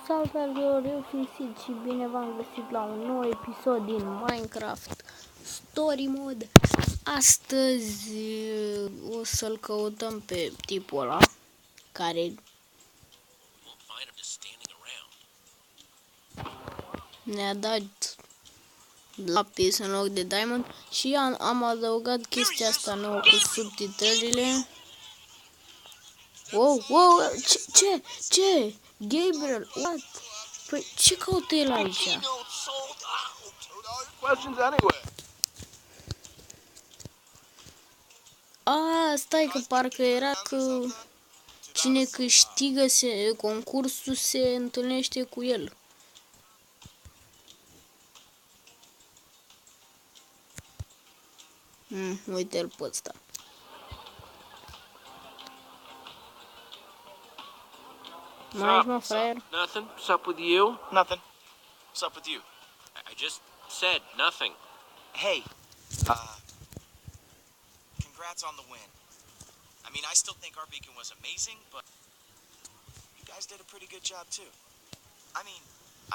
Salutare, eu sunt Sid și bine v-am găsit la un nou episod din Minecraft Story Mode. Astăzi o să-l căutăm pe tipul ăla care ne-a dat lapis în loc de diamond și am adăugat chestia asta nouă cu subtitrările. Wow, ce? Gabriel, what? Păi ce caută el aici? Stai că parcă era că cine câștigă concursul se întâlnește cu el. Uite-l pe ăsta. Mai ești, mă, fraier? Nothing. What's up with you? Nothing. What's up with you? I just said nothing. Hey, congrats on the win. I mean, I still think our beacon was amazing, but you guys did a pretty good job too. I mean,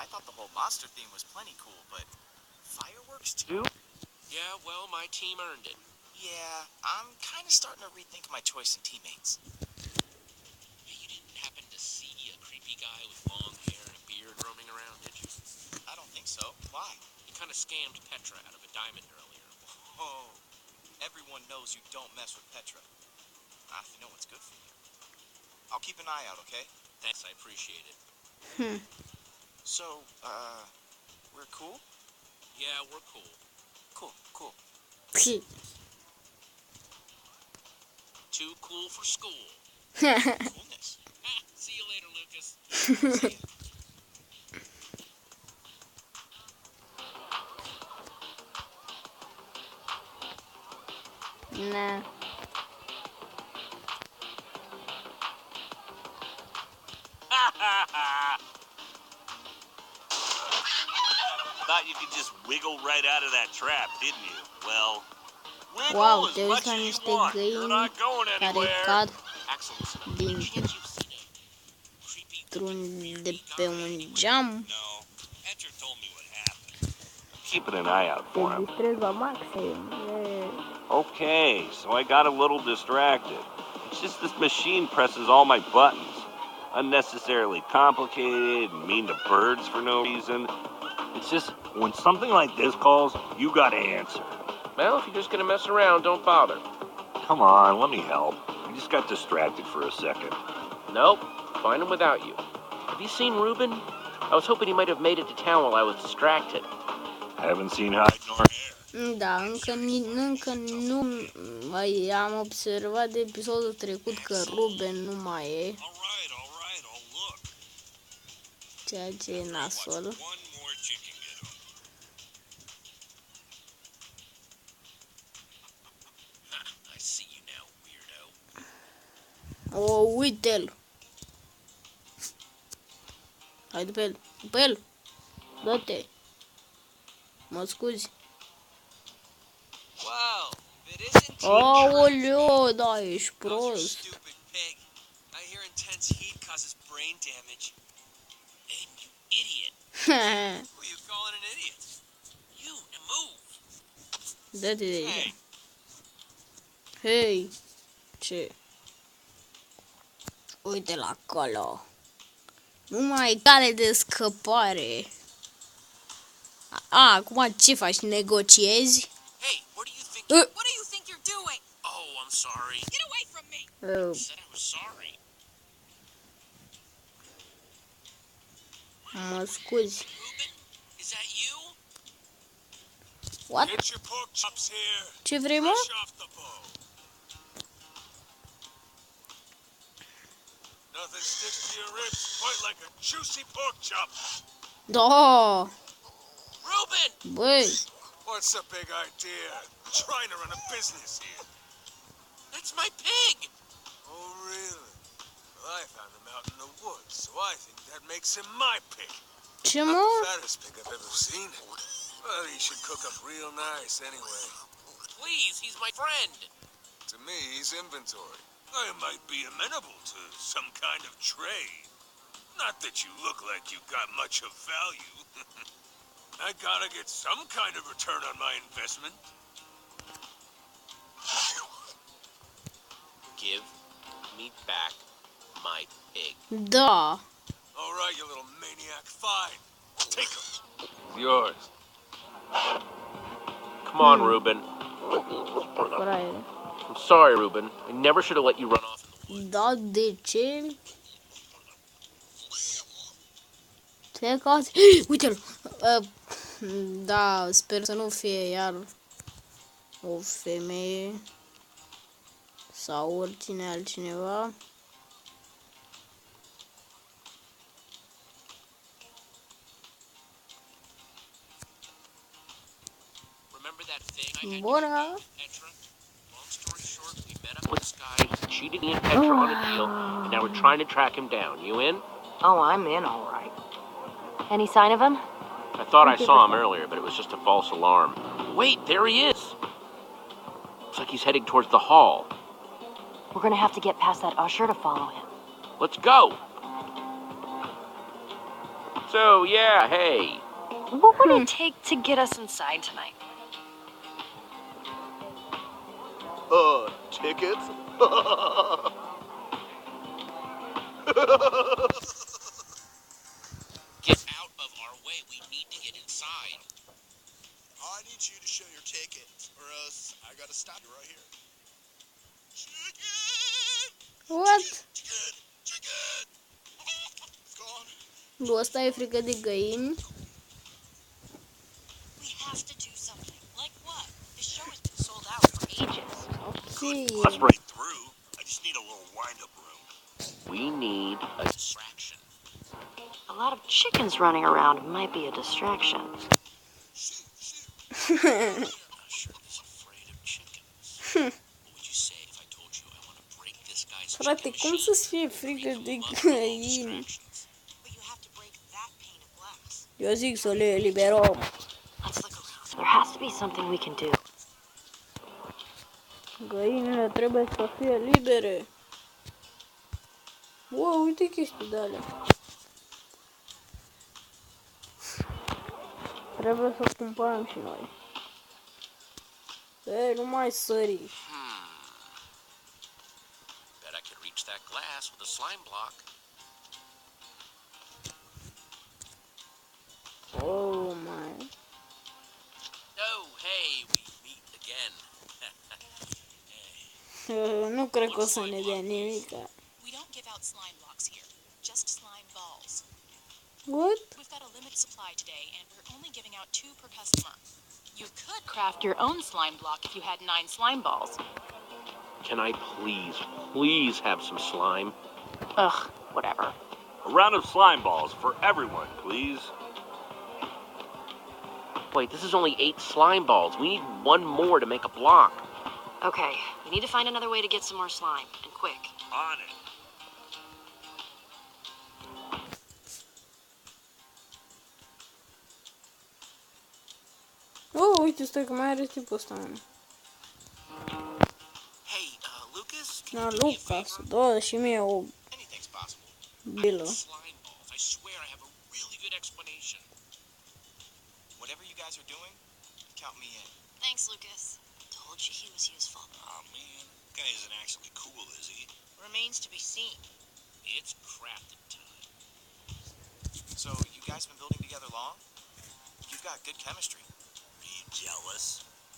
I thought the whole monster theme was plenty cool, but fireworks too? Yeah, well, my team earned it. Yeah, I'm kind of starting to rethink my choice in teammates. Hey, you didn't happen to see a creepy guy with long hair and a beard roaming around, did you? I don't think so. Why? He kind of scammed Petra out of a diamond earlier. Oh, everyone knows you don't mess with Petra. I know what's good for you. I'll keep an eye out, okay? Thanks, I appreciate it. So, we're cool? Yeah, we're cool. Cool. Too cool for school. Coolness. See you later, Lucas. See ya. Nah. Thought you could just wiggle right out of that trap, didn't you? Well, wiggle Wow, as te much uiți la as you niște want. You're găini not going care anywhere. cad Axel, listen. din Chance you've seen a creepy de pe un geam. No, Petra told me what happened. Keeping an eye out Te for him. distrezi la maxim. Okay, so I got a little distracted. It's just this machine presses all my buttons. Unnecessarily complicated and mean to birds for no reason. It's just, when something like this calls, you gotta answer. Well, if you're just gonna mess around, don't bother. Come on, let me help. I just got distracted for a second. Nope, find him without you. Have you seen Ruben? I was hoping he might have made it to town while I was distracted. I haven't seen hide nor hair. Da, încă nu am observat de episodul trecut că Ruben nu mai e, All right, I'll look. ceea ce e nasol. One more chicken get 'em. I see you now, weirdo. Uite-l! Hai după el! Dă-te! Mă scuzi! Wow, if it isn't Aoleo, da, ești How's your prost! stupid pig? I hear intense heat causes brain damage. Hey, you idiot. Who are you calling an idiot? You, now move. Dă-te de aici! Hey, Hei! Ce? Uite-l acolo! Nu mai ai cale de scăpare! Acum ce faci? Negociezi? Hey, what do you think? What do you think you're doing? Oh, I'm sorry. Get away from me! I said I was sorry. Mă scuzi. Ruben, is that you? What? Get your pork chops here. Ce vrei, mă? Fresh off the bone. Nothing sticks to your ribs quite like a juicy pork chop. Da! Ruben! Băi! What's the big idea? Trying to run a business here. That's my pig! Oh, really? Well, I found him out in the woods, so I think that makes him my pig. Ce, Not mă? the fattest pig I've ever seen. Well, he should cook up real nice anyway. Please, he's my friend. To me, he's inventory. I might be amenable to some kind of trade. Not that you look like you got much of value. I gotta get some kind of return on my investment. Give me back my pig. Da. All right, you little maniac. Fine. Take him. It's yours. Come on, Reuben. Fraiere. I'm sorry, Reuben. I never should have let you run off in the woods. Da, de ce? Ce cazi? Uite-l! Da, sper să nu fie iar o femeie sau oricine altcineva. Remember that thing I had Bună! you about, Petra? Long story short, we met up with this guy, cheated me and Petra on a deal, and now we're trying to track him down. You in? Oh, I'm in, all right. Any sign of him? I thought I saw him earlier, but it was just a false alarm. Wait, there he is! Looks like he's heading towards the hall. We're gonna have to get past that usher to follow him. Let's go! So, yeah, hey. What would it take to get us inside tonight? Tickets? Get out of our way. We need to get inside. I need you to show your ticket, or else I gotta stop you right here. Chicken! What? Chicken! Chicken! It's gone. Bă, ăsta e frică de găini. We have to do something. Like what? The show has been sold out for ages. Let's break through. I just need a little wind-up room. We need a distraction. A lot of chickens running around might be a distraction. Usher is afraid of chickens. What would you say if I told you I want to break this guy's Frate, chicken cum machine? să fie frică de Remove all găini? distractions. But you have to break that pane of glass. Eu zic să le eliberăm. Let's look around. There has to be something we can do. Găinile trebuie să fie libere. Wow, uite chestii de alea. Trebuie să cumpărăm și noi. Ei, nu mai sări. Bet I could reach that glass with a slime block. Oh, my. Oh, hey, we meet again. Nu cred că o să ne dea nimic. We don't give out slime blocks here, just slime balls. What? We've got a limited supply today, and we're only giving out 2 per customer. You could craft your own slime block if you had 9 slime balls. Can I please have some slime? Ugh, whatever. A round of slime balls for everyone, please. Wait, this is only 8 slime balls. We need 1 more to make a block. Okay, we need to find another way to get some more slime, and quick. On it. Oh, uite, stai că mai are tipul ăsta, mă. Hey, Lucas? Can Na, you do me a Lucas, favor? dă și mie o Anything's possible. bilă. Slime balls. I swear I have a really good explanation. Whatever you guys are doing, count me in. Thanks, Lucas. Told you he was useful. Oh man, guy isn't actually cool, is he? Remains to be seen. It's crafting time. So, you guys been building together long? You've got good chemistry. Are you jealous?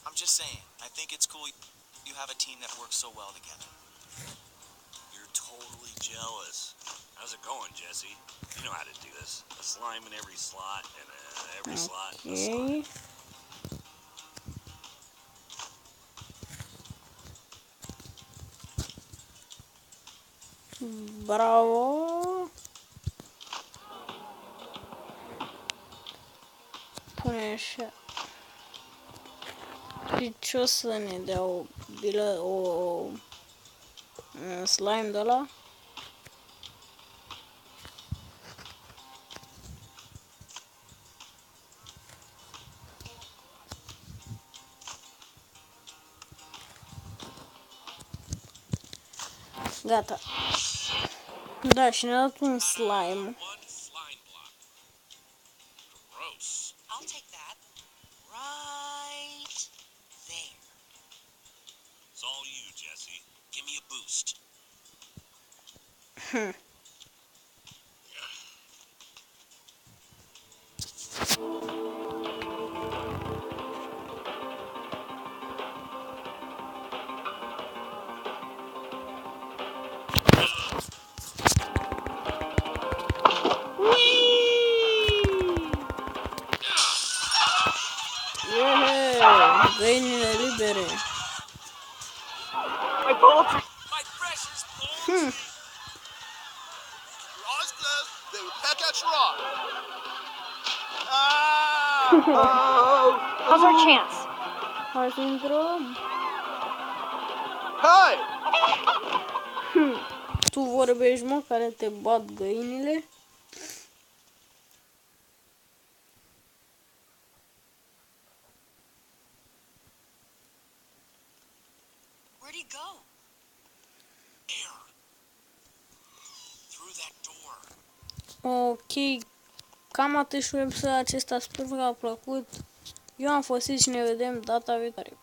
I'm just saying, I think it's cool you have a team that works so well together. You're totally jealous. How's it going, Jesse? You know how to do this. A slime in every slot, and every slot in a slot. Ok. Bravo. Pune așa. Și ce o să ne dea o bilă, un slime de ăla? Gata. Da, și ne-a dat un slime. One slime block. Gross. I'll take that. Right there. It's all you, Jesse. Give me a boost. Yeah, găinile libere. My bolt! My precious bolt! Your eyes closed, they would peck at your eye. Ah! How's our chance? Hai să intrăm. Hey! Tu vorbești, mă, care te bat găinile? Where'd he go? Air. Through that door. Ok, cam atât și episodul acesta, sper că v-a plăcut. Eu am fost și ne vedem data viitoare.